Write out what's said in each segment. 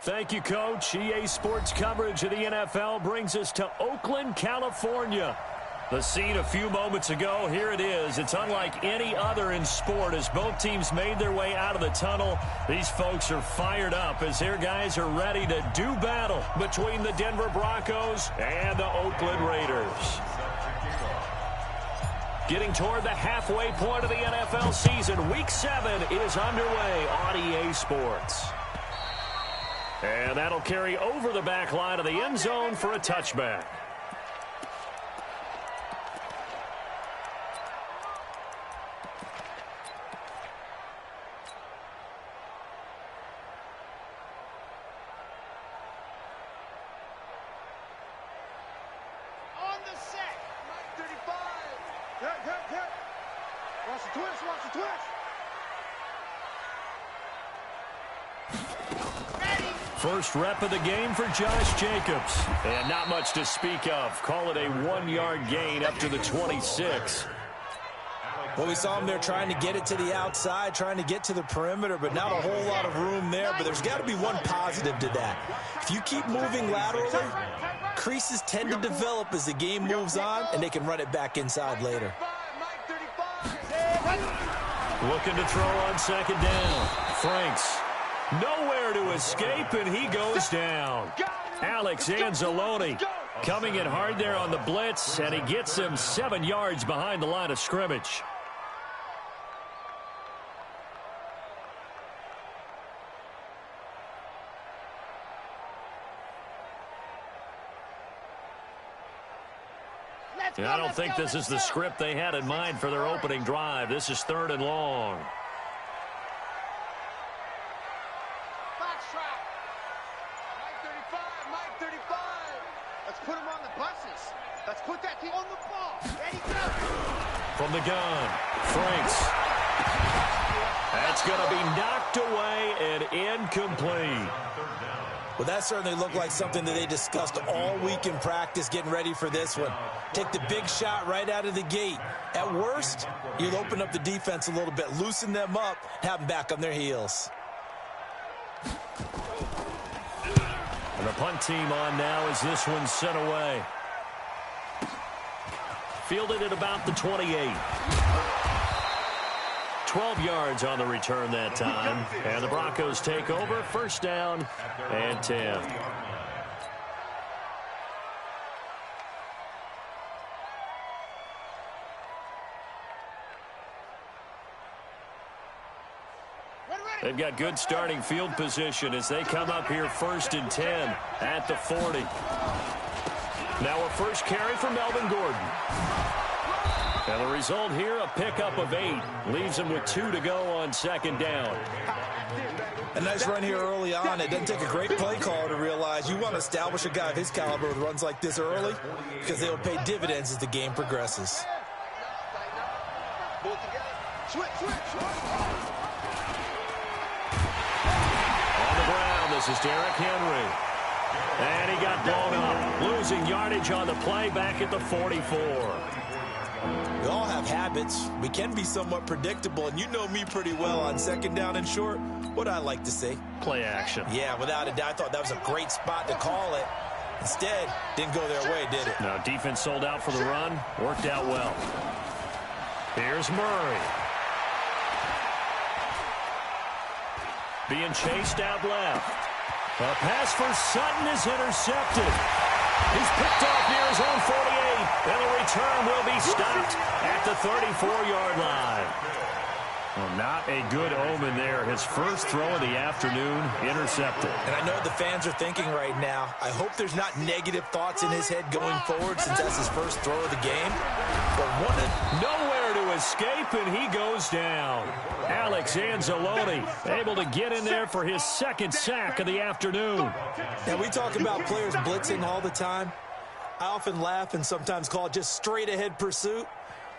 Thank you, Coach. EA Sports coverage of the NFL brings us to Oakland, California. The scene a few moments ago, here it is. It's unlike any other in sport as both teams made their way out of the tunnel. These folks are fired up as their guys are ready to do battle between the Denver Broncos and the Oakland Raiders. Getting toward the halfway point of the NFL season, Week 7 is underway on EA Sports. And that'll carry over the back line of the end zone for a touchback. First rep of the game for Josh Jacobs. And not much to speak of. Call it a 1-yard gain up to the 26. Well, we saw him there trying to get it to the outside, trying to get to the perimeter, but not a whole lot of room there. But there's got to be one positive to that. If you keep moving laterally, creases tend to develop as the game moves on, and they can run it back inside later. Looking to throw on second down. Franks. Nowhere to escape, and he goes down. Alex Anzalone coming in hard there on the blitz, and he gets him 7 yards behind the line of scrimmage. I don't think this is the script they had in mind for their opening drive. This is 3rd and long. From the gun, Franks. That's going to be knocked away and incomplete. Well, that certainly looked like something that they discussed all week in practice getting ready for this one. Take the big shot right out of the gate. At worst, you'll open up the defense a little bit, loosen them up, have them back on their heels. And the punt team on now as this one's sent away. Fielded at about the 28. 12 yards on the return that time. And the Broncos take over. First down and 10. They've got good starting field position as they come up here 1st and 10 at the 40. Now a first carry for Melvin Gordon. And the result here, a pickup of 8. Leaves him with 2 to go on second down. A nice run here early on. It doesn't take a great play caller to realize you want to establish a guy of his caliber with runs like this early because they will pay dividends as the game progresses. On the ground, this is Derrick Henry. And he got blown up, losing yardage on the play back at the 44. We all have habits. We can be somewhat predictable, and you know me pretty well on second down and short. What I like to say? Play action. Yeah, without a doubt, I thought that was a great spot to call it. Instead, didn't go their way, did it? No, defense sold out for the run. Worked out well. Here's Murray. Being chased out left. A pass for Sutton is intercepted. He's picked off near his own 48, and the return will be stopped at the 34-yard line. Well, not a good omen there. His first throw of the afternoon intercepted. And I know the fans are thinking right now, I hope there's not negative thoughts in his head going forward since that's his first throw of the game. But nowhere to escape, and he goes down. Alex Anzalone able to get in there for his 2nd sack of the afternoon. Now, we talk about players blitzing all the time. I often laugh and sometimes call it just straight-ahead pursuit.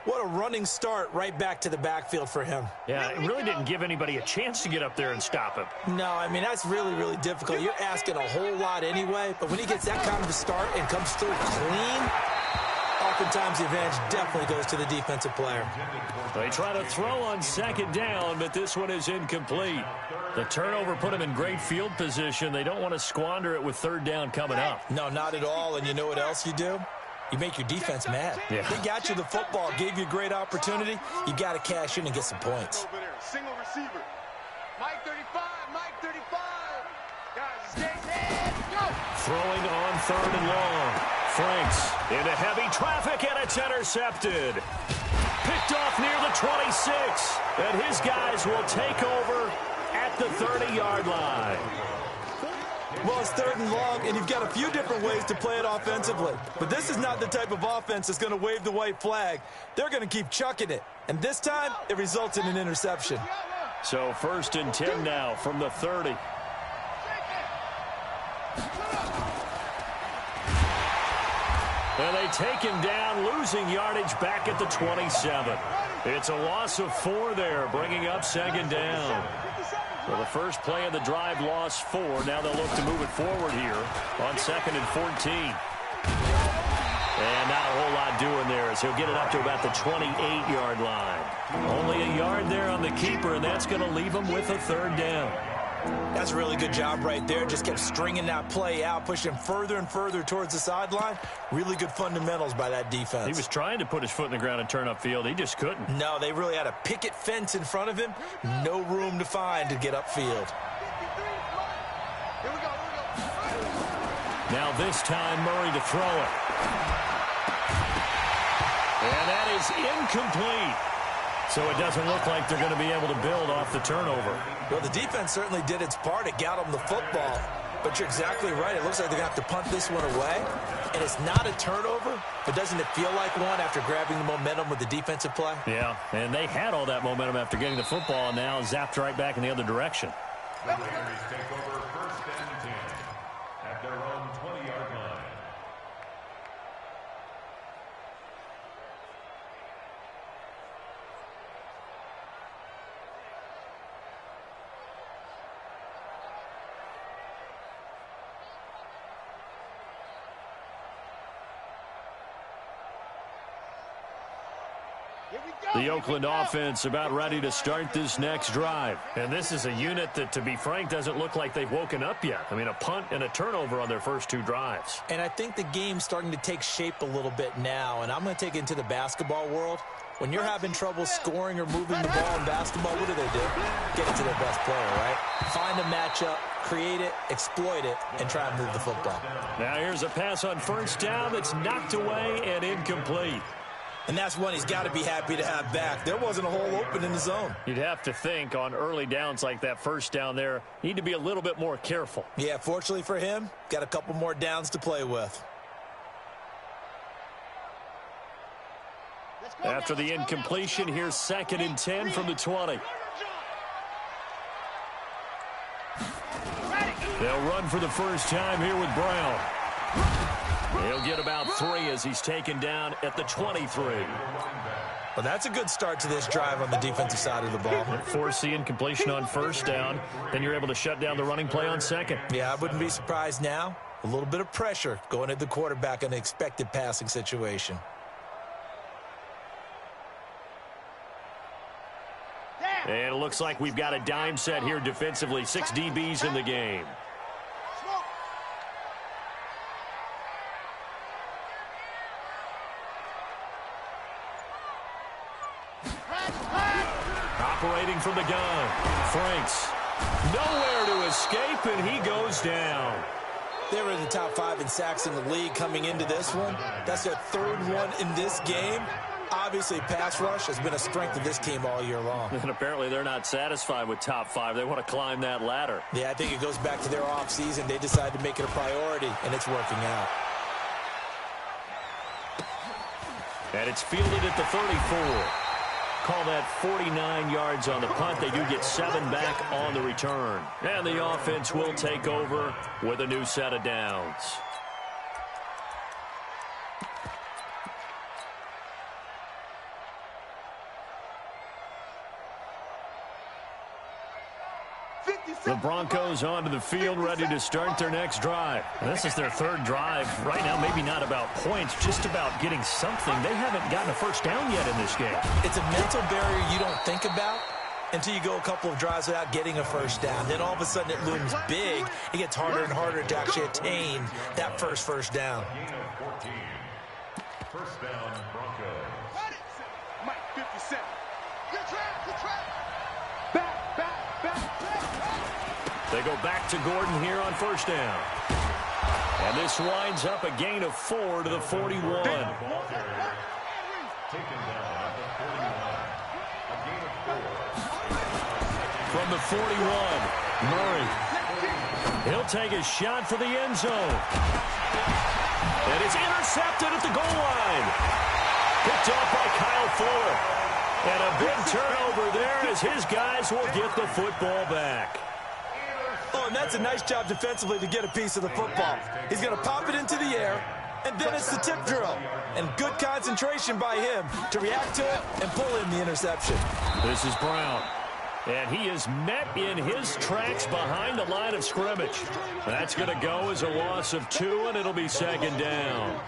What a running start right back to the backfield for him. Yeah, it really didn't give anybody a chance to get up there and stop him. No, I mean, that's really, really difficult. You're asking a whole lot anyway, but when he gets that kind of a start and comes through clean, oh, oftentimes the advantage definitely goes to the defensive player. They try to throw on second down, but this one is incomplete. The turnover put them in great field position. They don't want to squander it with third down coming up. No, not at all. And you know what else you do? You make your defense mad. Yeah. They got you the football, gave you a great opportunity. You got to cash in and get some points. Single receiver. Mike 35, Mike 35. Guys, stay dead. Go. Throwing on third and long. Franks into heavy traffic, and it's intercepted. Picked off near the 26. And his guys will take over at the 30-yard line. Well, it's third and long, and you've got a few different ways to play it offensively. But this is not the type of offense that's going to wave the white flag. They're going to keep chucking it. And this time, it results in an interception. So 1st and 10 now from the 30. And they take him down, losing yardage back at the 27. It's a loss of 4 there, bringing up second down. Well, the first play of the drive lost 4. Now they'll look to move it forward here on 2nd and 14. And not a whole lot doing there as he'll get it up to about the 28-yard line. Only a yard there on the keeper, and that's going to leave him with a third down. That's a really good job right there. Just kept stringing that play out, pushing him further and further towards the sideline. Really good fundamentals by that defense. He was trying to put his foot in the ground and turn upfield. He just couldn't. No, they really had a picket fence in front of him. No room to find to get upfield. Now this time, Murray to throw it. And that is incomplete. So it doesn't look like they're going to be able to build off the turnover. Well, the defense certainly did its part. It got them the football. But you're exactly right. It looks like they're going to have to punt this one away. And it's not a turnover, but doesn't it feel like one after grabbing the momentum with the defensive play? Yeah, and they had all that momentum after getting the football, and now zapped right back in the other direction. The Bears take over 1st and 10 at their own 20-yard line. The Oakland offense about ready to start this next drive. And this is a unit that, to be frank, doesn't look like they've woken up yet. I mean, a punt and a turnover on their first 2 drives. And I think the game's starting to take shape a little bit now. And I'm going to take it into the basketball world. When you're having trouble scoring or moving the ball in basketball, what do? Get it to their best player, right? Find a matchup, create it, exploit it, and try and move the football. Now here's a pass on first down that's knocked away and incomplete. And that's one he's got to be happy to have back. There wasn't a hole open in the zone. You'd have to think on early downs like that first down there, need to be a little bit more careful. Yeah, fortunately for him, got a couple more downs to play with. After the incompletion, here's 2nd and 10 from the 20. They'll run for the first time here with Brown. He'll get about 3 as he's taken down at the 23. Well, that's a good start to this drive on the defensive side of the ball. Force the incompletion on first down. Then you're able to shut down the running play on second. Yeah, I wouldn't be surprised now. A little bit of pressure going at the quarterback in an expected passing situation. And it looks like we've got a dime set here defensively. 6 DBs in the game. Operating from the gun. Franks. Nowhere to escape, and he goes down. They were in the top 5 in sacks in the league coming into this one. That's their 3rd one in this game. Obviously, pass rush has been a strength of this team all year long. And apparently they're not satisfied with top 5. They want to climb that ladder. Yeah, I think it goes back to their offseason. They decided to make it a priority, and it's working out. And it's fielded at the 34. Call that 49 yards on the punt. They do get 7 back on the return. And the offense will take over with a new set of downs. The Broncos onto the field, ready to start their next drive. And this is their third drive. Right now, maybe not about points, just about getting something. They haven't gotten a first down yet in this game. It's a mental barrier you don't think about until you go a couple of drives without getting a first down. Then all of a sudden it looms big. It gets harder and harder to actually attain that first down. First down, Broncos. Mike 57. Good trap. Back. They go back to Gordon here on first down. And this winds up a gain of 4 to the 41. Taken down at the 41. A gain of 4. From the 41, Murray. He'll take a shot for the end zone. And it's intercepted at the goal line. Picked off by Kyle Fuller. And a big turnover there as his guys will get the football back. Oh, and that's a nice job defensively to get a piece of the football. He's going to pop it into the air, and then it's the tip drill. And good concentration by him to react to it and pull in the interception. This is Brown. And he is met in his tracks behind the line of scrimmage. That's going to go as a loss of 2, and it'll be second down.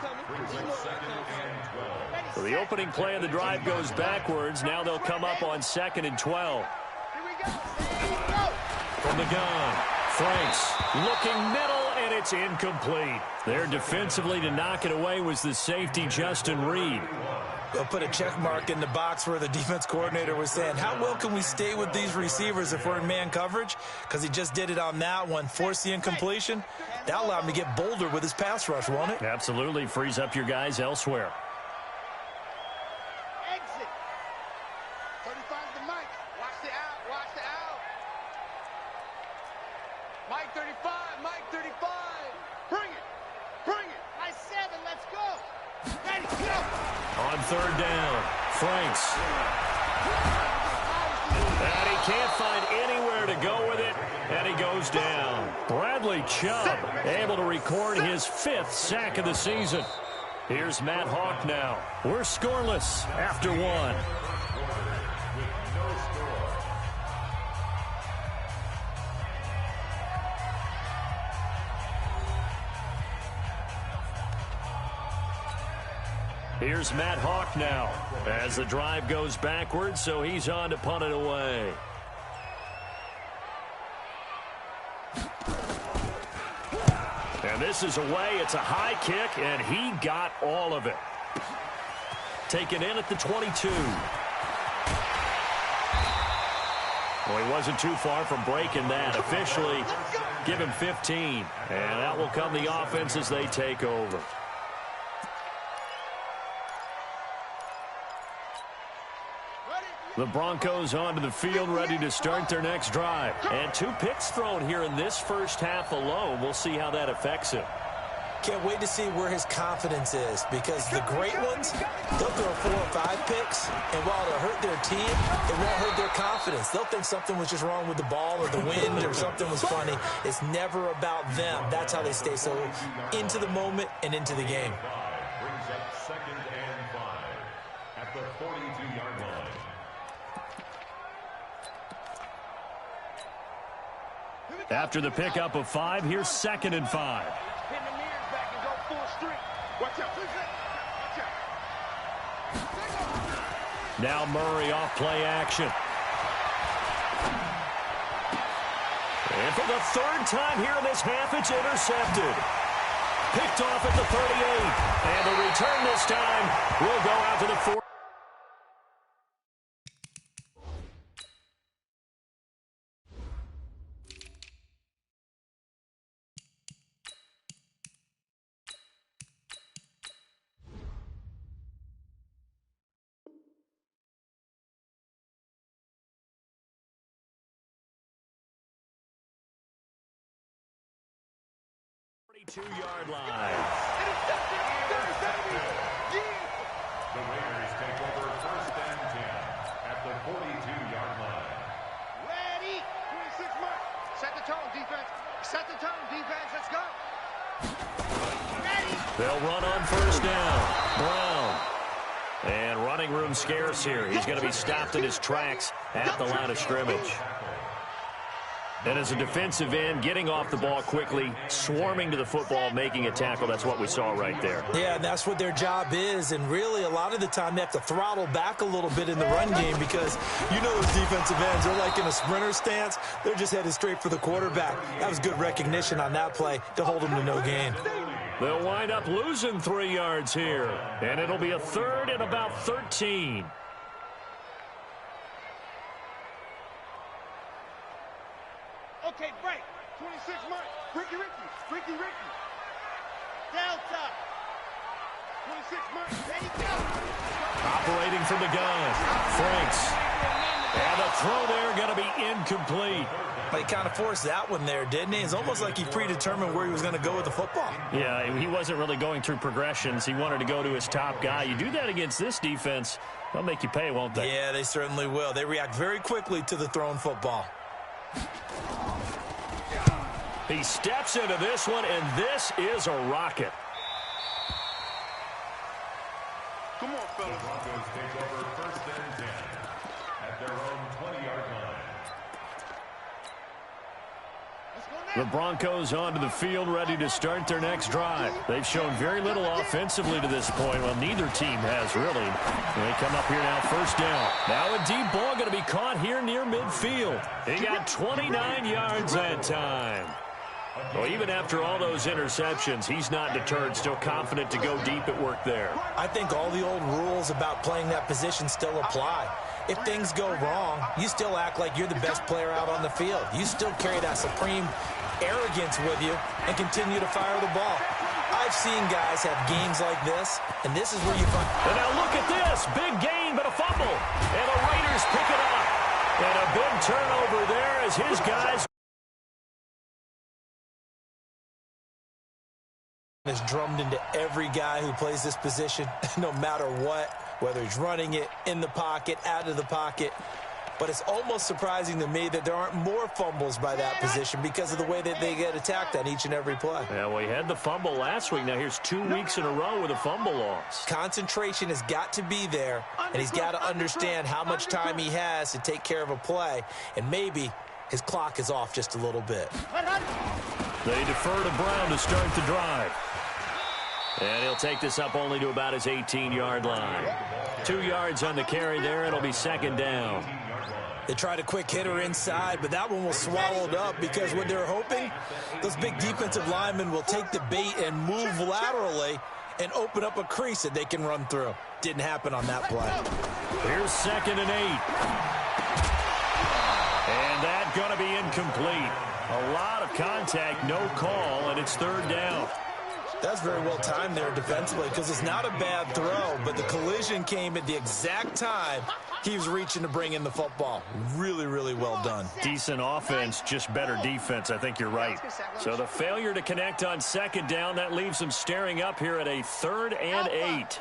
So the opening play of the drive goes backwards. Now they'll come up on 2nd and 12. From the gun, Franks looking middle, and it's incomplete. There defensively to knock it away was the safety, Justin Reed. They'll put a check mark in the box where the defense coordinator was saying, how well can we stay with these receivers if we're in man coverage? Because he just did it on that one, forced the incompletion. That allowed him to get bolder with his pass rush, won't it? Absolutely. Frees up your guys elsewhere. Exit. 35 to Mike. Watch the out. Mike 35. Bring it. Nice 7. Let's go. Ready, go. On third down, Franks. And he can't find anywhere to go with it, and he goes down. Bradley Chubb able to record his 5th sack of the season. Here's Matt Hawk now. We're scoreless after 1. Here's Matt Hawk now as the drive goes backwards, so he's on to punt it away. And this is away. It's a high kick, and he got all of it. Taken in at the 22. Well, he wasn't too far from breaking that. Officially, give him 15. And out will come the offense as they take over. The Broncos onto the field, ready to start their next drive. And 2 picks thrown here in this first half alone. We'll see how that affects him. Can't wait to see where his confidence is, because the great ones, they'll throw 4 or 5 picks, and while it'll hurt their team, it won't hurt their confidence. They'll think something was just wrong with the ball or the wind or something was funny. It's never about them. That's how they stay so into the moment and into the game. Brings up 2nd and 5 at the 42-yard line. After the pickup of 5, here's 2nd and 5. Pin the mirrors back and go full streak. Watch out. Now Murray off play action. And for the 3rd time here in this half, it's intercepted. Picked off at the 38. And the return this time will go out to the 4. Two-yard line. The Raiders take over 1st and 10 at the 42-yard line. Ready. 26 mark. Set the tone, defense. Let's go. Ready. They'll run on 1st down. Brown. And running room scarce here. He's going to be stopped in his tracks at the line of scrimmage. And as a defensive end, getting off the ball quickly, swarming to the football, making a tackle, that's what we saw right there. Yeah, and that's what their job is. And really, a lot of the time, they have to throttle back a little bit in the run game because you know those defensive ends, they're like in a sprinter stance. They're just headed straight for the quarterback. That was good recognition on that play to hold them to no gain. They'll wind up losing 3 yards here. And it'll be a 3rd and about 13. Okay, break. 26 Mike. Ricky. Delta. 26 Mike. There you go. Operating from the gun. Franks. And the throw there going to be incomplete. He kind of forced that one there, didn't he? It's almost like he predetermined where he was going to go with the football. Yeah, he wasn't really going through progressions. He wanted to go to his top guy. You do that against this defense, they'll make you pay, won't they? Yeah, they certainly will. They react very quickly to the thrown football. He steps into this one, and this is a rocket. Come on, fellas. Broncos take over 1st and 10 at their own 20-yard line. The Broncos onto the field, ready to start their next drive. They've shown very little offensively to this point. Well, neither team has, really. They come up here now, 1st down. Now a deep ball going to be caught here near midfield. He got 29 yards that time. Well, even after all those interceptions, he's not deterred, still confident to go deep at work there. I think all the old rules about playing that position still apply. If things go wrong, you still act like you're the best player out on the field. You still carry that supreme arrogance with you and continue to fire the ball. I've seen guys have games like this, and this is where you find... And now look at this. Big gain, but a fumble. And the Raiders pick it up. And a big turnover there as his guys... is drummed into every guy who plays this position, no matter what, whether he's running it, in the pocket, out of the pocket. But it's almost surprising to me that there aren't more fumbles by that position because of the way that they get attacked on each and every play. Yeah, well, he had the fumble last week. Now here's 2 weeks in a row with a fumble loss. Concentration has got to be there, and he's got to understand how much time he has to take care of a play, and maybe his clock is off just a little bit. They defer to Brown to start the drive. And he'll take this up only to about his 18-yard line. 2 yards on the carry there. It'll be 2nd down. They tried a quick hitter inside, but that one was swallowed up because what they're hoping, those big defensive linemen will take the bait and move laterally and open up a crease that they can run through. Didn't happen on that play. Here's 2nd and 8. And that's going to be incomplete. A lot of contact, no call, and it's 3rd down. That's very well timed there defensively because it's not a bad throw, but the collision came at the exact time he was reaching to bring in the football. Really, really well done. Decent offense, just better defense. I think you're right. So the failure to connect on 2nd down, that leaves them staring up here at a 3rd and 8.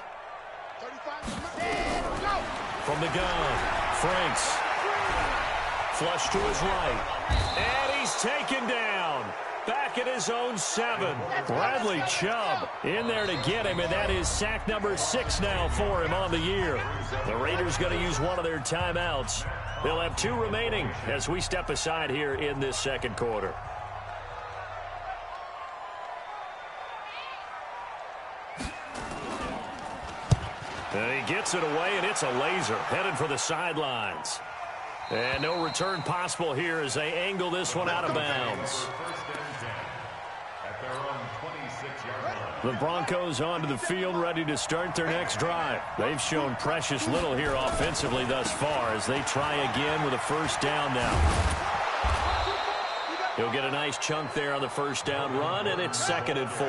From the gun, Franks. Flush to his right. And he's taken down. Back at his own 7. Bradley Chubb in there to get him, and that is sack number 6 now for him on the year. The Raiders going to use one of their timeouts. They'll have 2 remaining as we step aside here in this 2nd quarter. And he gets it away, and it's a laser headed for the sidelines. And no return possible here as they angle this one out of bounds. The Broncos onto the field, ready to start their next drive. They've shown precious little here offensively thus far as they try again with a 1st down now. He'll get a nice chunk there on the 1st down run, and it's 2nd and 4.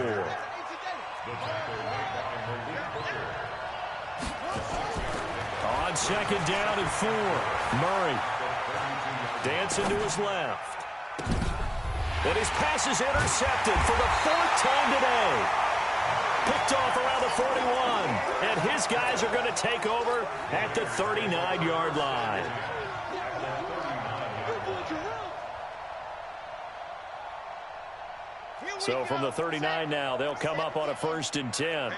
On 2nd down and 4, Murray dancing to his left. And his pass is intercepted for the 4th time today. Picked off around the 41. And his guys are going to take over at the 39-yard line. So from the 39 now, they'll come up on a 1st and 10.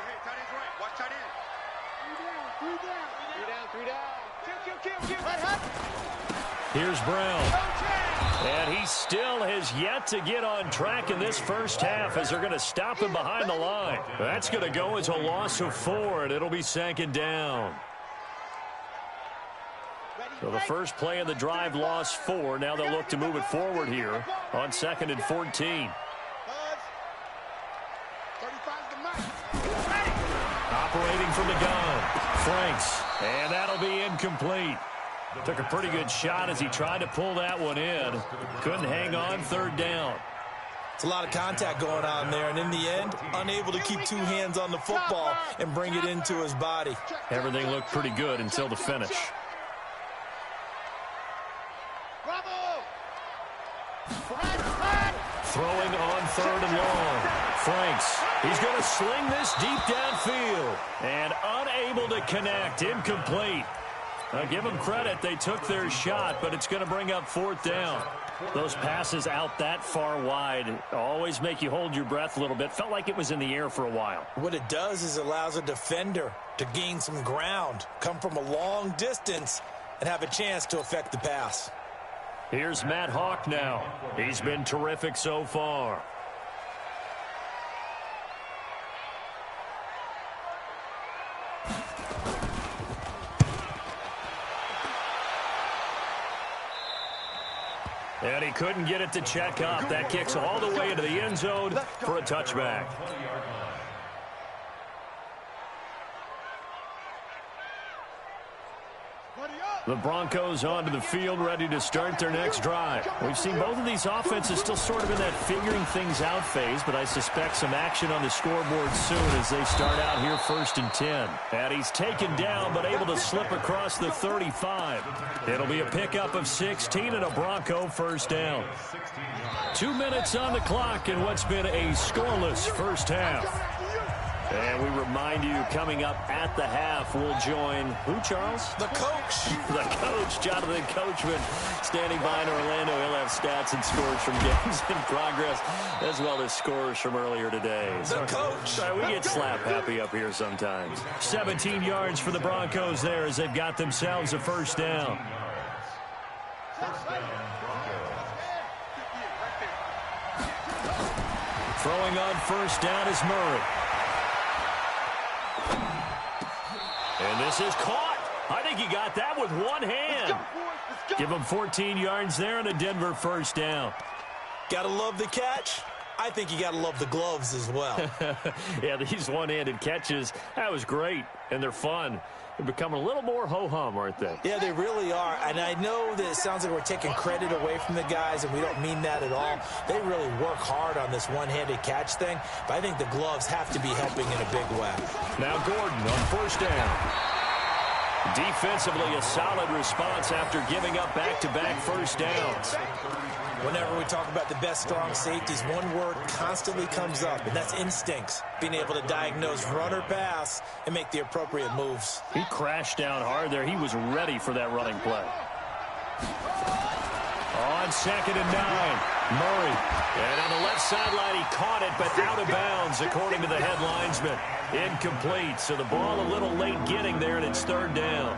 Here's Brown. And he still has yet to get on track in this first half as they're going to stop him behind the line. That's going to go as a loss of 4, and it'll be 2nd down. So the first play of the drive lost 4. Now they'll look to move it forward here on 2nd and 14. Operating from the gun. Franks. And that'll be incomplete. Took a pretty good shot as he tried to pull that one in. Couldn't hang on, 3rd down. It's a lot of contact going on there, and in the end, unable to keep 2 hands on the football and bring it into his body. Everything looked pretty good until the finish. Throwing on 3rd and long. Franks. He's going to sling this deep downfield. And unable to connect. Incomplete. Now, give them credit. They took their shot, but it's going to bring up 4th down. Those passes out that far wide always make you hold your breath a little bit. Felt like it was in the air for a while. What it does is allows a defender to gain some ground, come from a long distance, and have a chance to affect the pass. Here's Matt Hawk now. He's been terrific so far. And he couldn't get it to check up. That kicks all the way into the end zone for a touchback. The Broncos onto the field, ready to start their next drive. We've seen both of these offenses still sort of in that figuring things out phase, but I suspect some action on the scoreboard soon as they start out here 1st and 10. And he's taken down, but able to slip across the 35. It'll be a pickup of 16 and a Bronco 1st down. 2 minutes on the clock in what's been a scoreless first half. And we remind you, coming up at the half, we'll join who, Charles? The coach. The coach, Jonathan Coachman, standing by in Orlando. He'll have stats and scores from games in progress, as well as scores from earlier today. The coach. We get slap happy up here sometimes. 17 yards for the Broncos there as they've got themselves a 1st down. Throwing on 1st down is Murray. And this is caught. I think he got that with one hand. Give him 14 yards there and a Denver 1st down. Gotta love the catch. I think you gotta love the gloves as well. Yeah, these one-handed catches, that was great, and they're fun. They're becoming a little more ho-hum, aren't they? Yeah, they really are. And I know that it sounds like we're taking credit away from the guys, and we don't mean that at all. They really work hard on this one-handed catch thing, but I think the gloves have to be helping in a big way. Now Gordon on 1st down. Defensively, a solid response after giving up back-to-back 1st downs. Whenever we talk about the best strong safeties, one word constantly comes up, and that's instincts. Being able to diagnose run or pass and make the appropriate moves. He crashed down hard there. He was ready for that running play. On 2nd and 9, Murray. And on the left sideline, he caught it, but out of bounds, according to the head linesman. Incomplete, so the ball a little late getting there, and it's 3rd down.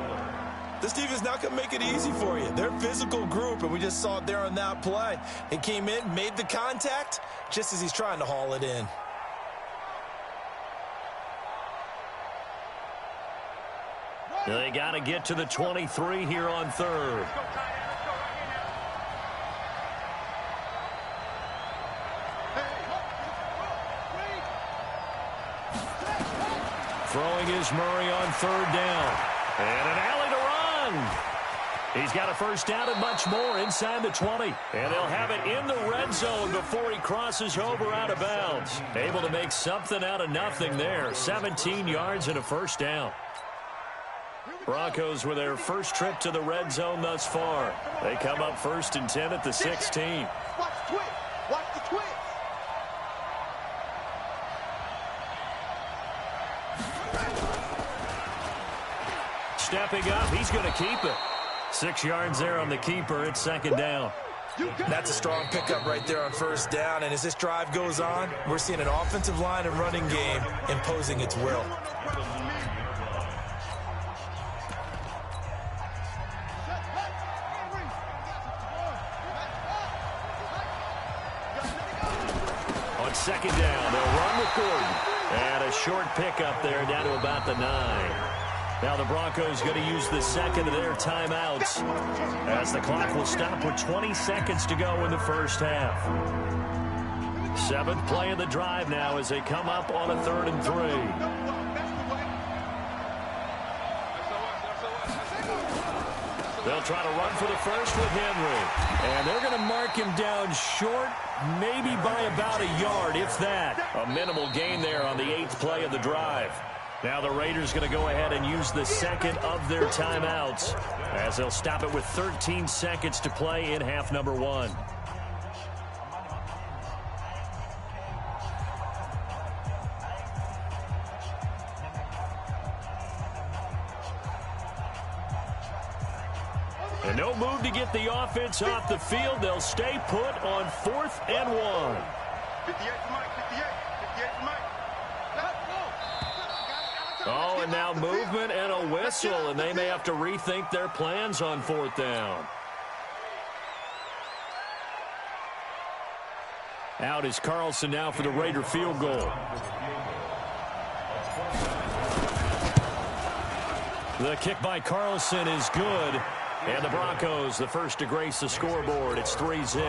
This team is not going to make it easy for you. They're a physical group, and we just saw it there on that play. He came in, made the contact, just as he's trying to haul it in. They got to get to the 23 here on 3rd. Throwing is Murray on 3rd down. And an alley to run. He's got a 1st down and much more inside the 20. And they'll have it in the red zone before he crosses over out of bounds. Able to make something out of nothing there. 17 yards and a 1st down. Broncos with their first trip to the red zone thus far. They come up 1st and 10 at the 16. Watch the twist. Watch the twist. Stepping up, he's going to keep it. 6 yards there on the keeper. It's 2nd down. That's a strong pickup right there on 1st down. And as this drive goes on, we're seeing an offensive line and running game imposing its will. second down. They'll run with Gordon. And a short pickup there down to about the 9. Now the Broncos going to use the second of their timeouts as the clock will stop with 20 seconds to go in the first half. 7th play of the drive now as they come up on a 3rd and 3. They'll try to run for the first with Henry. And they're going to mark him down short, maybe by about a yard, if that. A minimal gain there on the 8th play of the drive. Now the Raiders going to go ahead and use the second of their timeouts as they'll stop it with 13 seconds to play in half number 1. And no move to get the offense off the field. They'll stay put on 4th and 1. 58 for Mike, 58 for Mike. Oh, and now movement and a whistle, and they may have to rethink their plans on 4th down. Out is Carlson now for the Raider field goal. The kick by Carlson is good. And the Broncos, the first to grace the scoreboard. It's 3-0.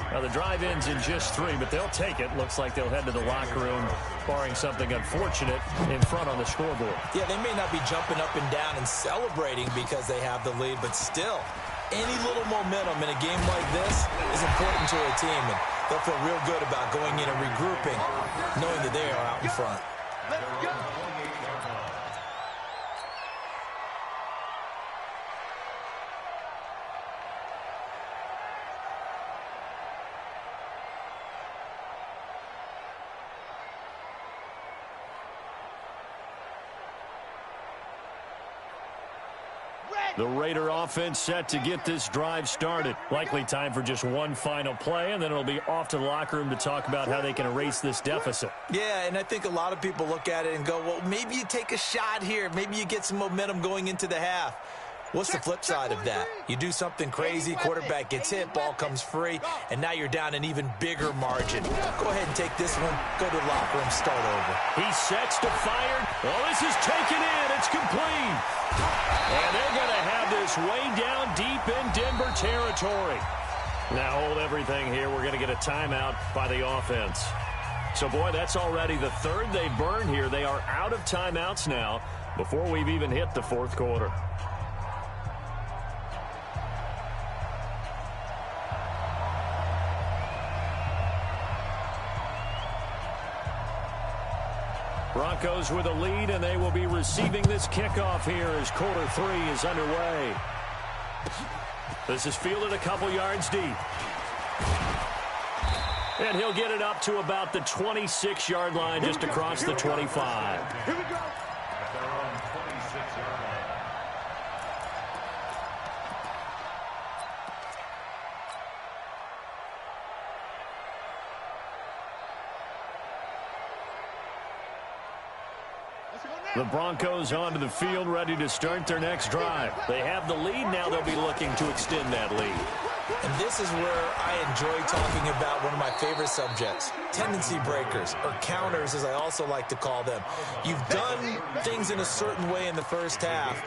Now, the drive ends in just 3, but they'll take it. Looks like they'll head to the locker room, barring something unfortunate in front on the scoreboard. Yeah, they may not be jumping up and down and celebrating because they have the lead, but still, any little momentum in a game like this is important to a team, and they'll feel real good about going in and regrouping, knowing that they are out in front. Let's go. The Raider offense set to get this drive started. Likely time for just one final play, and then it'll be off to the locker room to talk about how they can erase this deficit. Yeah, and I think a lot of people look at it and go, well, maybe you take a shot here. Maybe you get some momentum going into the half. What's the flip side of that? You do something crazy, quarterback gets hit, ball comes free, and now you're down an even bigger margin. Go ahead and take this one, go to the locker room, start over. He sets to fire. Oh, this is taken in. It's complete. And they're going to have this way down deep in Denver territory. Now hold everything here. We're going to get a timeout by the offense. So, boy, that's already the 3rd they've burned here. They are out of timeouts now before we've even hit the 4th quarter. Broncos with a lead, and they will be receiving this kickoff here as quarter 3 is underway. This is fielded a couple yards deep. And he'll get it up to about the 26-yard line, just across the 25. Here we go. At their own 26-yard line. The Broncos onto the field, ready to start their next drive. They have the lead. Now they'll be looking to extend that lead. And this is where I enjoy talking about one of my favorite subjects, tendency breakers, or counters as I also like to call them. You've done things in a certain way in the first half,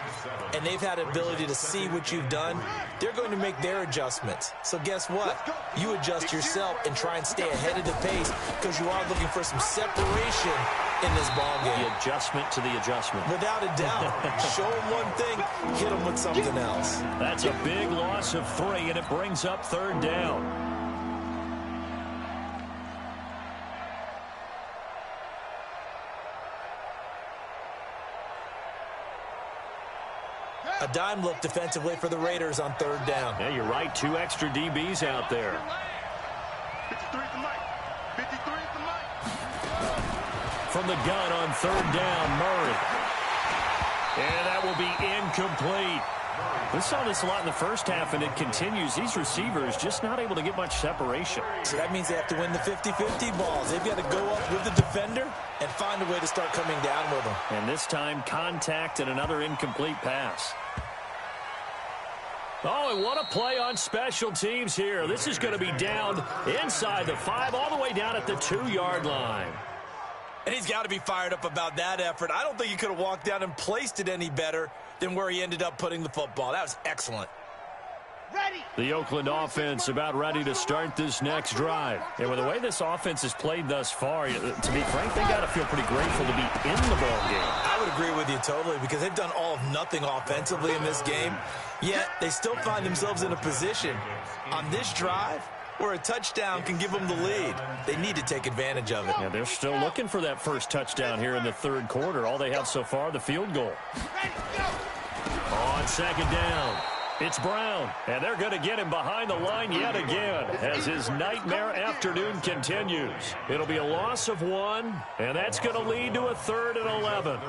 and they've had the ability to see what you've done. They're going to make their adjustments. So guess what? You adjust yourself and try and stay ahead of the pace because you are looking for some separation in this ball game. The adjustment to the adjustment. Without a doubt. Show them one thing, hit them with something else. That's a big loss of 3, and it brings up 3rd down. A dime look defensively for the Raiders on 3rd down. Yeah, you're right. 2 extra DBs out there. 53 for Mike. 53 for Mike. From the gun on 3rd down, Murray. And that will be incomplete. We saw this a lot in the first half, and it continues. These receivers just not able to get much separation. So that means they have to win the 50-50 balls. They've got to go up with the defender and find a way to start coming down with them. And this time, contact and another incomplete pass. Oh, and what a play on special teams here. This is going to be down inside the 5, all the way down at the 2-yard line. And he's got to be fired up about that effort. I don't think he could have walked down and placed it any better than where he ended up putting the football. That was excellent. The Oakland offense about ready to start this next drive. And with the way this offense has played thus far, to be frank, they got to feel pretty grateful to be in the ball game. I would agree with you totally, because they've done all of nothing offensively in this game, yet they still find themselves in a position on this drive where a touchdown can give them the lead. They need to take advantage of it. Yeah, they're still looking for that first touchdown here in the third quarter. All they have so far, the field goal. On second down, it's Brown, and they're going to get him behind the line yet again as his nightmare afternoon continues. It'll be a loss of 1, and that's going to lead to a 3rd and 11.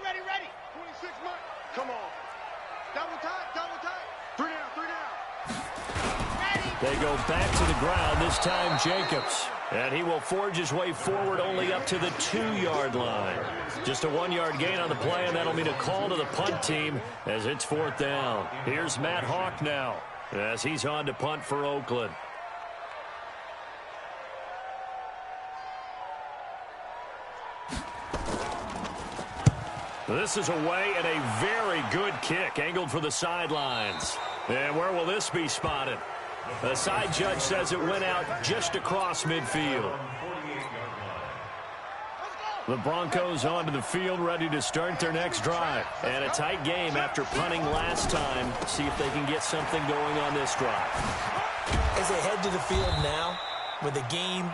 Ready. 26 months. Come on. Double time. 3 down. Ready. They go back to the ground, this time Jacobs. And he will forge his way forward only up to the 2-yard line. Just a 1-yard gain on the play, and that'll mean a call to the punt team as it's 4th down. Here's Matt Hawk now as he's on to punt for Oakland. This is away and a very good kick angled for the sidelines. And where will this be spotted? The side judge says it went out just across midfield. The Broncos onto the field, ready to start their next drive. And a tight game after punting last time. See if they can get something going on this drive. As they head to the field now, with the game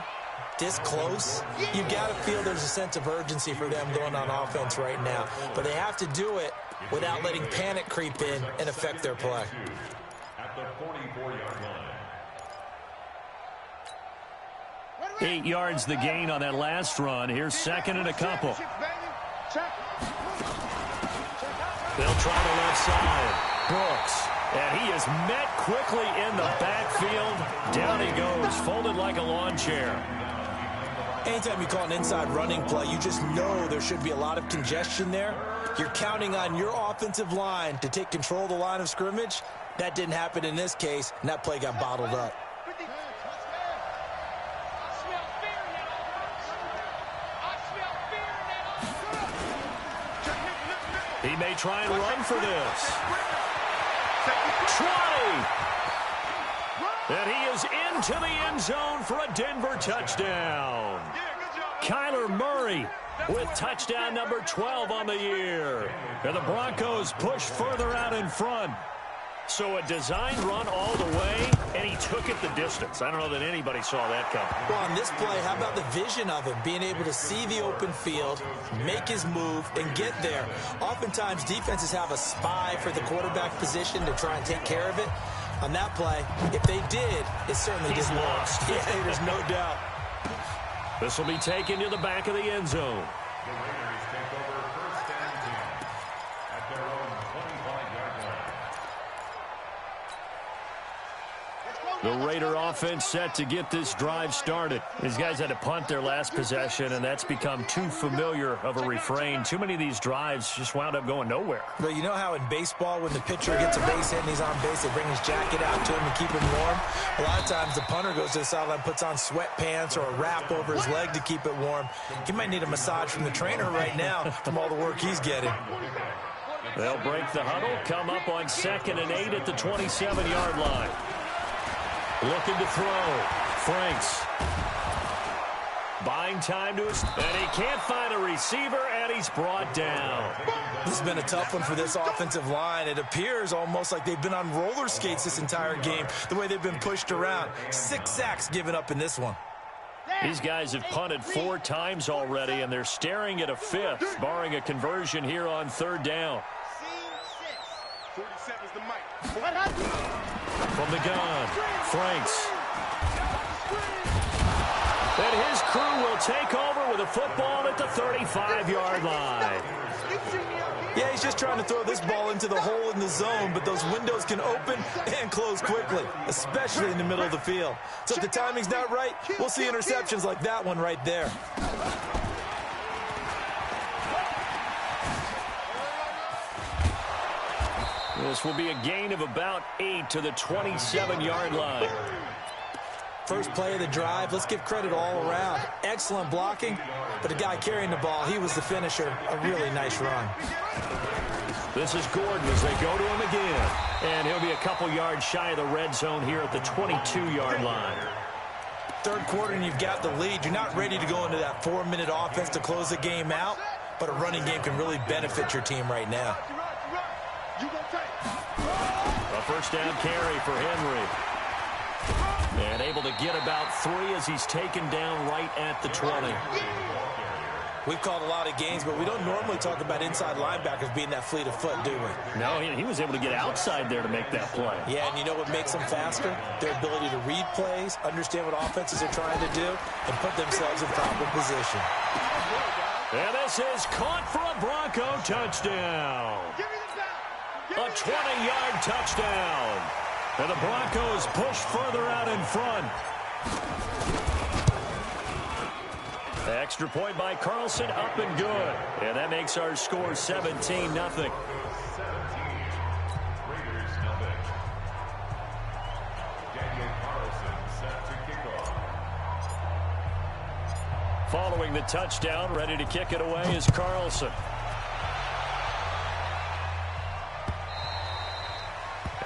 this close, you've got to feel there's a sense of urgency for them going on offense right now. But they have to do it without letting panic creep in and affect their play. At the 44-yard line. 8 yards the gain on that last run. Here's 2nd and a couple. They'll try the left side. Brooks. And he is met quickly in the backfield. Down he goes, folded like a lawn chair. Anytime you call an inside running play, you just know there should be a lot of congestion there. You're counting on your offensive line to take control of the line of scrimmage. That didn't happen in this case, and that play got bottled up. He may try and run for this. 20! And he is into the end zone for a Denver touchdown. Kyler Murray with touchdown number 12 on the year. And the Broncos push further out in front. So a designed run all the way, and he took it the distance. I don't know that anybody saw that coming. Well, on this play, how about the vision of him, being able to see the open field, make his move, and get there. Oftentimes, defenses have a spy for the quarterback position to try and take care of it. On that play, if they did, it certainly didn't work. Yeah, there's no doubt. This will be taken to the back of the end zone. The Raiders take over 1st and 10 at their own 25-yard line. The Raider offense set to get this drive started. These guys had to punt their last possession, and that's become too familiar of a refrain. Too many of these drives just wound up going nowhere. But you know how in baseball, when the pitcher gets a base hit and he's on base, they bring his jacket out to him and keep him warm? A lot of times the punter goes to the sideline, puts on sweatpants or a wrap over his leg to keep it warm. He might need a massage from the trainer right now from all the work he's getting. They'll break the huddle, come up on 2nd and 8 at the 27-yard line. Looking to throw. Franks. Buying time to his, and he can't find a receiver, and he's brought down. This has been a tough one for this offensive line. It appears almost like they've been on roller skates this entire game, the way they've been pushed around. 6 sacks given up in this one. These guys have punted 4 times already, and they're staring at a 5th, barring a conversion here on 3rd down. 47's the mic. From the gun, Franks. And his crew will take over with a football at the 35-yard line. Yeah, he's just trying to throw this ball into the hole in the zone, but those windows can open and close quickly, especially in the middle of the field. So if the timing's not right, we'll see interceptions like that one right there. This will be a gain of about 8 to the 27-yard line. First play of the drive. Let's give credit all around. Excellent blocking, but the guy carrying the ball, he was the finisher. A really nice run. This is Gordon as they go to him again. And he'll be a couple yards shy of the red zone here at the 22-yard line. Third quarter and you've got the lead. You're not ready to go into that 4-minute offense to close the game out, but a running game can really benefit your team right now. A first down carry for Henry. And able to get about 3 as he's taken down right at the 20. We've called a lot of games, but we don't normally talk about inside linebackers being that fleet of foot, do we? No, he was able to get outside there to make that play. Yeah, and you know what makes them faster? Their ability to read plays, understand what offenses are trying to do, and put themselves in proper position. And this is caught for a Bronco touchdown. A 20-yard touchdown. And the Broncos push further out in front. The extra point by Carlson, up and good. And that makes our score 17-0. Following the touchdown, ready to kick it away is Carlson.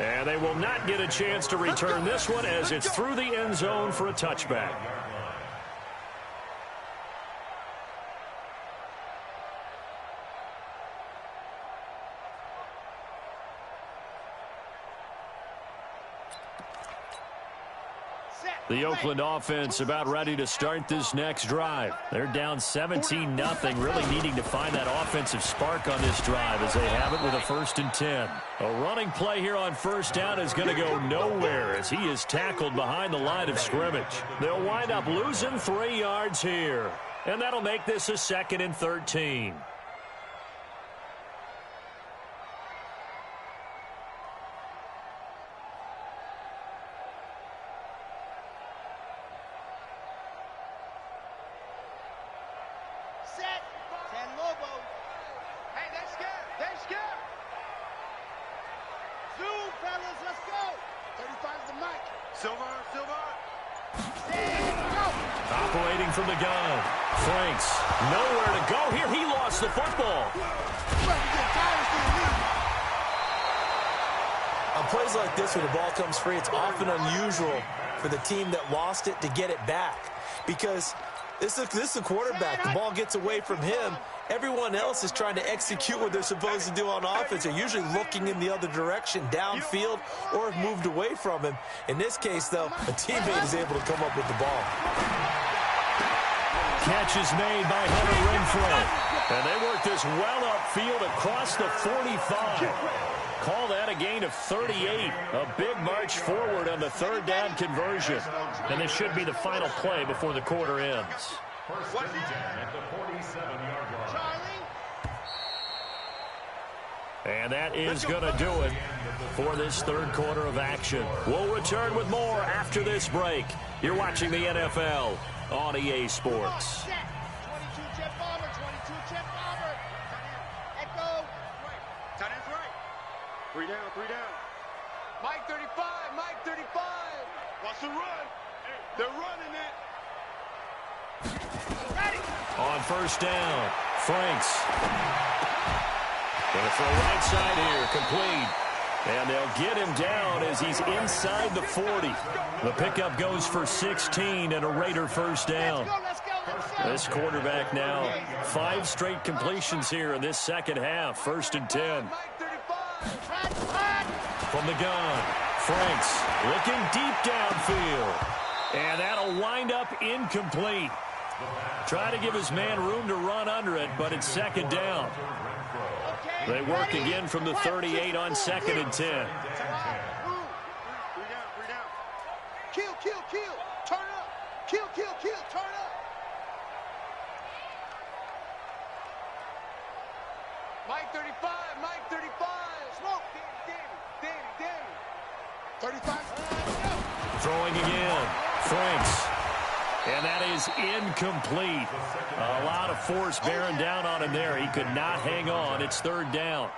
And they will not get a chance to return this one as it's through the end zone for a touchback. The Oakland offense about ready to start this next drive. They're down 17-0, really needing to find that offensive spark on this drive as they have it with a 1st and 10. A running play here on first down is going to go nowhere as he is tackled behind the line of scrimmage. They'll wind up losing 3 yards here, and that'll make this a 2nd and 13. Operating from the gun. Franks, nowhere to go here. He lost the football. On plays like this where the ball comes free, it's often unusual for the team that lost it to get it back. Because this is a quarterback. The ball gets away from him. Everyone else is trying to execute what they're supposed to do on offense. They're usually looking in the other direction, downfield, or have moved away from him. In this case, though, a teammate is able to come up with the ball. Catch is made by Hunter Renfrow. And they work this well upfield across the 45. Call that a gain of 38. A big march forward on the 3rd down conversion. And this should be the final play before the quarter ends. First and 10 at the 47-yard line. And that is going to do it for this 3rd quarter of action. We'll return with more after this break. You're watching the NFL on EA Sports. 22 jet bomber, 22 jet bomber. Echo. Tight end's right. 3 down, 3 down. Mike 35, Mike 35. Watch the run. They're running it. Ready. On first down, Franks. Going to throw right side here, complete. And they'll get him down as he's inside the 40. The pickup goes for 16 and a Raider first down. This quarterback now 5 straight completions here in this second half. 1st and 10. From the gun, Franks looking deep downfield. And that'll wind up incomplete. Try to give his man room to run under it, but it's 2nd down. They work again from the 38 on 2nd and 10. 3 down, 3 down. Kill, kill, kill. Turn up. Kill, kill, kill. Turn up. Mike 35, Mike 35. Smoke. Danny. 35. Throwing again. Franks. And that is incomplete. A lot of force bearing down on him there. He could not hang on. It's 3rd down.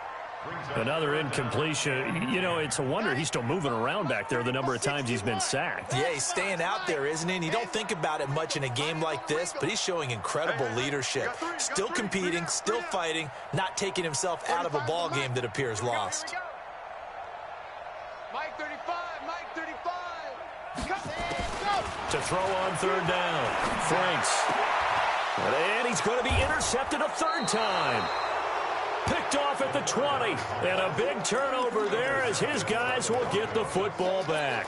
Another incompletion. You know, it's a wonder he's still moving around back there the number of times he's been sacked. Yeah, he's staying out there, isn't he? And you don't think about it much in a game like this, but he's showing incredible leadership. Still competing, still fighting, not taking himself out of a ball game that appears lost. Mike 35, Mike 35. To throw on third down. Franks. And he's going to be intercepted a third time. Picked off at the 20. And a big turnover there as his guys will get the football back.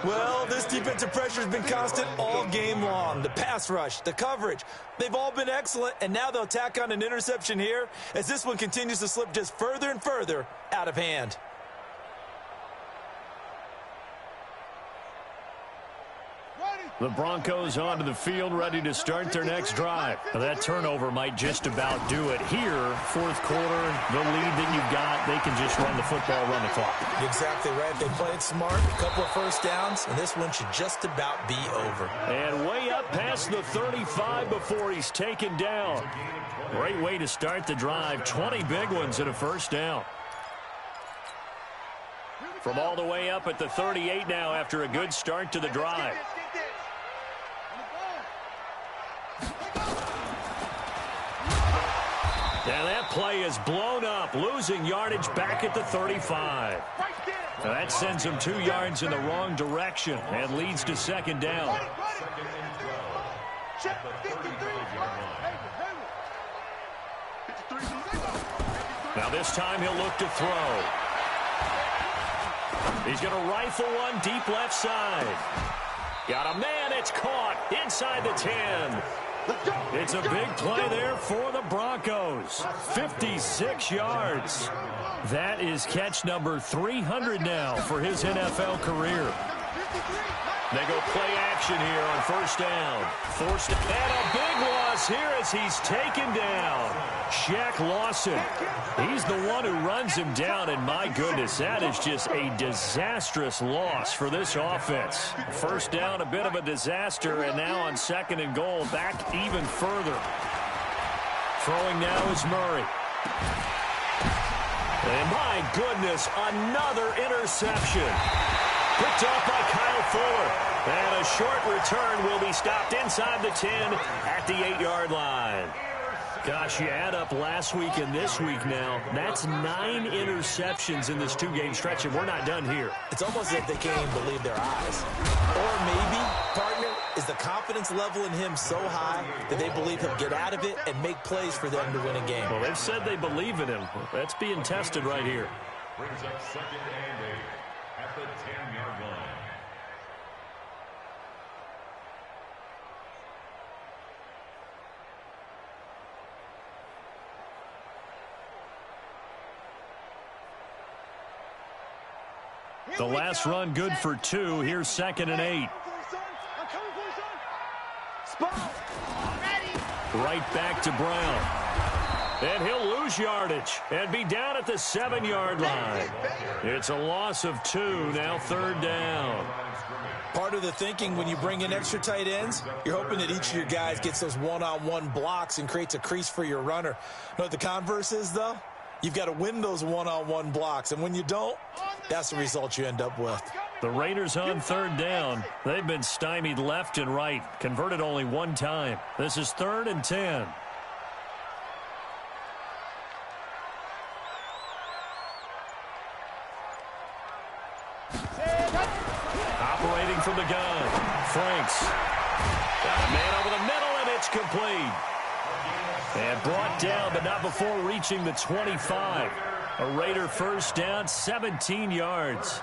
Well, this defensive pressure has been constant all game long. The pass rush, the coverage, they've all been excellent, and now they'll tack on an interception here as this one continues to slip just further and further out of hand. The Broncos onto the field, ready to start their next drive. Now, that turnover might just about do it here. Fourth quarter, the lead that you've got, they can just run the football, run the clock. Exactly right. They played smart, a couple of first downs, and this one should just about be over. And way up past the 35 before he's taken down. Great way to start the drive. 20 big ones and a first down. From all the way up at the 38 now after a good start to the drive. And that play is blown up, losing yardage back at the 35. Now that sends him 2 yards in the wrong direction and leads to second down. Now this time he'll look to throw. He's going to rifle one deep left side. Got a man, it's caught inside the 10. It's a big play there for the Broncos. 56 yards. That is catch number 300 now for his NFL career. They go play action here on first down. Forced, and a big loss here as he's taken down. Shaq Lawson. He's the one who runs him down, and my goodness, that is just a disastrous loss for this offense. First down, a bit of a disaster, and now on second and goal, back even further. Throwing now is Murray. And my goodness, another interception. Picked off by Kyle Fuller. And a short return will be stopped inside the 10 at the 8-yard line. Gosh, you add up last week and this week now. That's 9 interceptions in this 2-game stretch, and we're not done here. It's almost as if they can't even believe their eyes. Or maybe, partner, is the confidence level in him so high that they believe he'll get out of it and make plays for them to win a game. Well, they've said they believe in him. That's being tested right here. Brings up second and 8 at the 10-yard line. The last run good for 2. Here's second and 8. Right back to Brown. And he'll lose yardage and be down at the 7-yard line. It's a loss of 2, now third down. Part of the thinking when you bring in extra tight ends, you're hoping that each of your guys gets those one-on-one blocks and creates a crease for your runner. You know what the converse is, though? You've got to win those one-on-one blocks, and when you don't, that's the result you end up with. The Raiders on third down. They've been stymied left and right, converted only one time. This is 3rd and 10. Operating from the gun, Franks. Got a man over the middle, and it's complete. And brought down, but not before reaching the 25. A Raider first down, 17 yards.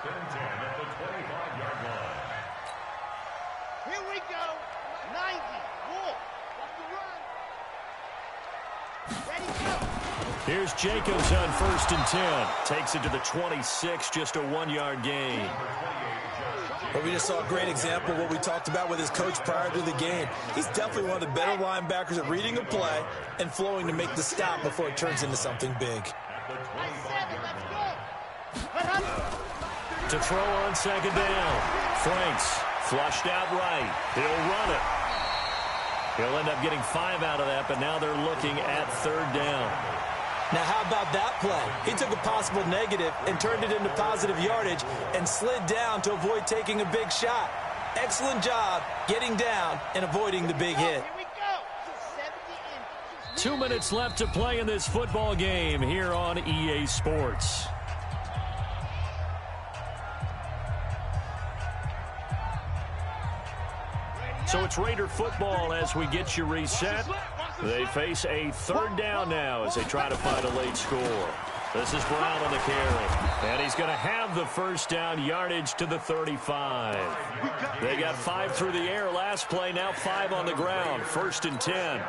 Here we go. 90. Wolf. Ready, go. Here's Jacobs on 1st and 10. Takes it to the 26, just a 1-yard gain. But we just saw a great example of what we talked about with his coach prior to the game. He's definitely one of the better linebackers at reading a play and flowing to make the stop before it turns into something big. To throw on second down. Franks flushed out right. He'll run it. He'll end up getting 5 out of that, but now they're looking at third down. Now, how about that play? He took a possible negative and turned it into positive yardage and slid down to avoid taking a big shot. Excellent job getting down and avoiding the big hit. 2 minutes left to play in this football game here on EA Sports. So it's Raider football as we get you reset. They face a third down now as they try to find a late score. This is Brown on the carry. And he's going to have the first down, yardage to the 35. They got 5 through the air last play, now 5 on the ground. 1st and 10.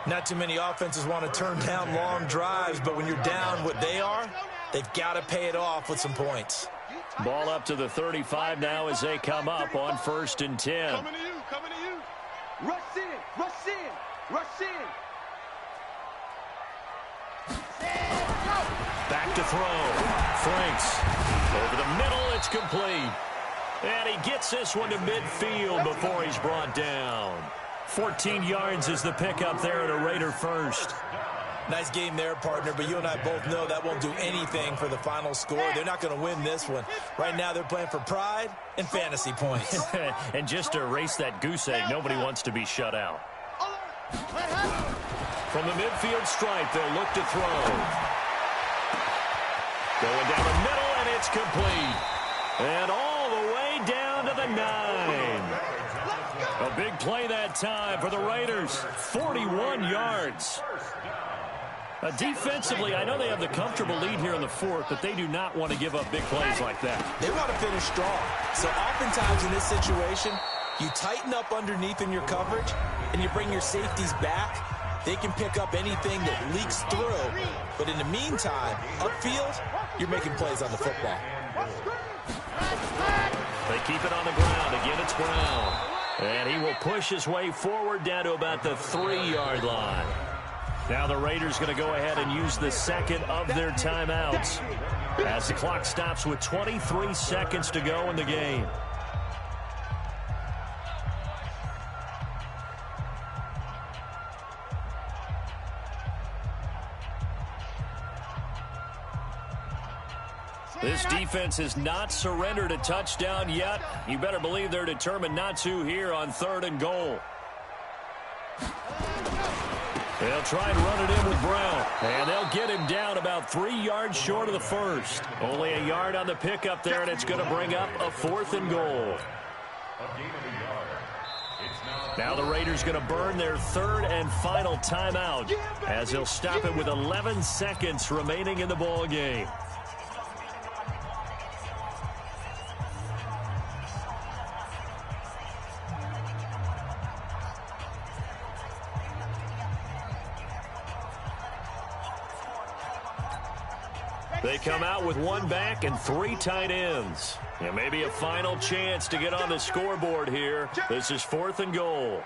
Not too many offenses want to turn down long drives, but when you're down what they are, they've got to pay it off with some points. Ball up to the 35 now as they come up on 1st and 10. Coming to you, coming to you. Rush in, rush in, rush in. Back to throw. Franks. Over the middle, it's complete. And he gets this one to midfield before he's brought down. 14 yards is the pickup there at a Raider first. Nice game there, partner, but you and I both know that won't do anything for the final score. They're not going to win this one. Right now, they're playing for pride and fantasy points. And just to erase that goose egg, nobody wants to be shut out. From the midfield stripe, they'll look to throw. Going down the middle, and it's complete. And all the way down to the 9. A big play that time for the Raiders. 41 yards. Defensively, I know they have the comfortable lead here in the 4th, but they do not want to give up big plays like that. They want to finish strong. So oftentimes in this situation, you tighten up underneath in your coverage, and you bring your safeties back. They can pick up anything that leaks through. But in the meantime, upfield, you're making plays on the football. They keep it on the ground. Again, it's Brown. And he will push his way forward down to about the 3-yard line. Now the Raiders going to go ahead and use the second of their timeouts as the clock stops with 23 seconds to go in the game. This defense has not surrendered a touchdown yet. You better believe they're determined not to here on 3rd and goal. They'll try and run it in with Brown. And they'll get him down about 3 yards short of the first. Only a yard on the pickup there, and it's going to bring up a 4th and goal. Now the Raiders going to burn their 3rd and final timeout as they'll stop it with 11 seconds remaining in the ball game. They come out with 1 back and 3 tight ends. And maybe a final chance to get on the scoreboard here. This is 4th and goal.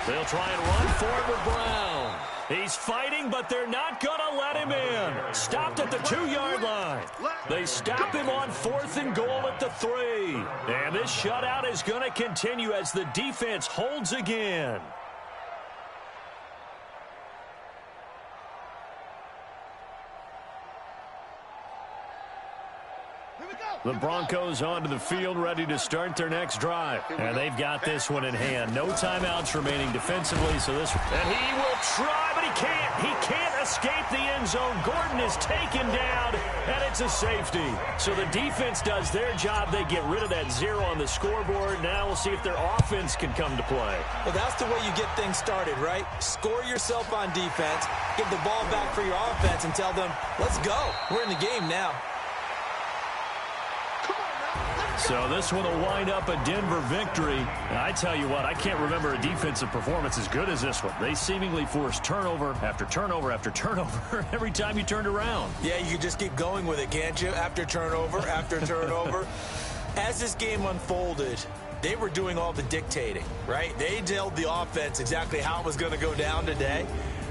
They'll try and run forward with Brown. He's fighting, but they're not going to let him in. Stopped at the 2-yard line. They stop him on 4th and goal at the 3. And this shutout is going to continue as the defense holds again. The Broncos onto the field, ready to start their next drive. And they've got this one in hand. No timeouts remaining defensively, so this... And he will try, but he can't. He can't escape the end zone. Gordon is taken down, and it's a safety. So the defense does their job. They get rid of that 0 on the scoreboard. Now we'll see if their offense can come to play. Well, that's the way you get things started, right? Score yourself on defense, get the ball back for your offense, and tell them, let's go. We're in the game now. So this one will wind up a Denver victory. And I tell you what, I can't remember a defensive performance as good as this one. They seemingly forced turnover after turnover after turnover every time you turned around. Yeah, you can just keep going with it, can't you? After turnover, after turnover. As this game unfolded, they were doing all the dictating, right? They told the offense exactly how it was going to go down today.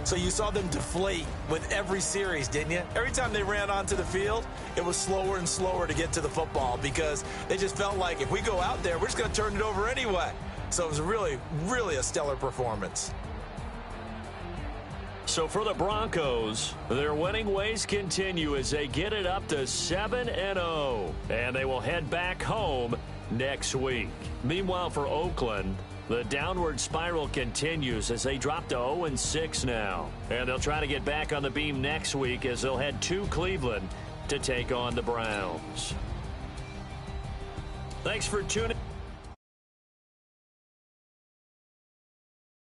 So you saw them deflate with every series, didn't you? Every time they ran onto the field, it was slower and slower to get to the football because they just felt like if we go out there, we're just going to turn it over anyway. So it was really, really a stellar performance. So for the Broncos, their winning ways continue as they get it up to 7-0. And they will head back home next week. Meanwhile, for Oakland, the downward spiral continues as they drop to 0-6 now. And they'll try to get back on the beam next week as they'll head to Cleveland to take on the Browns. Thanks for tuning in.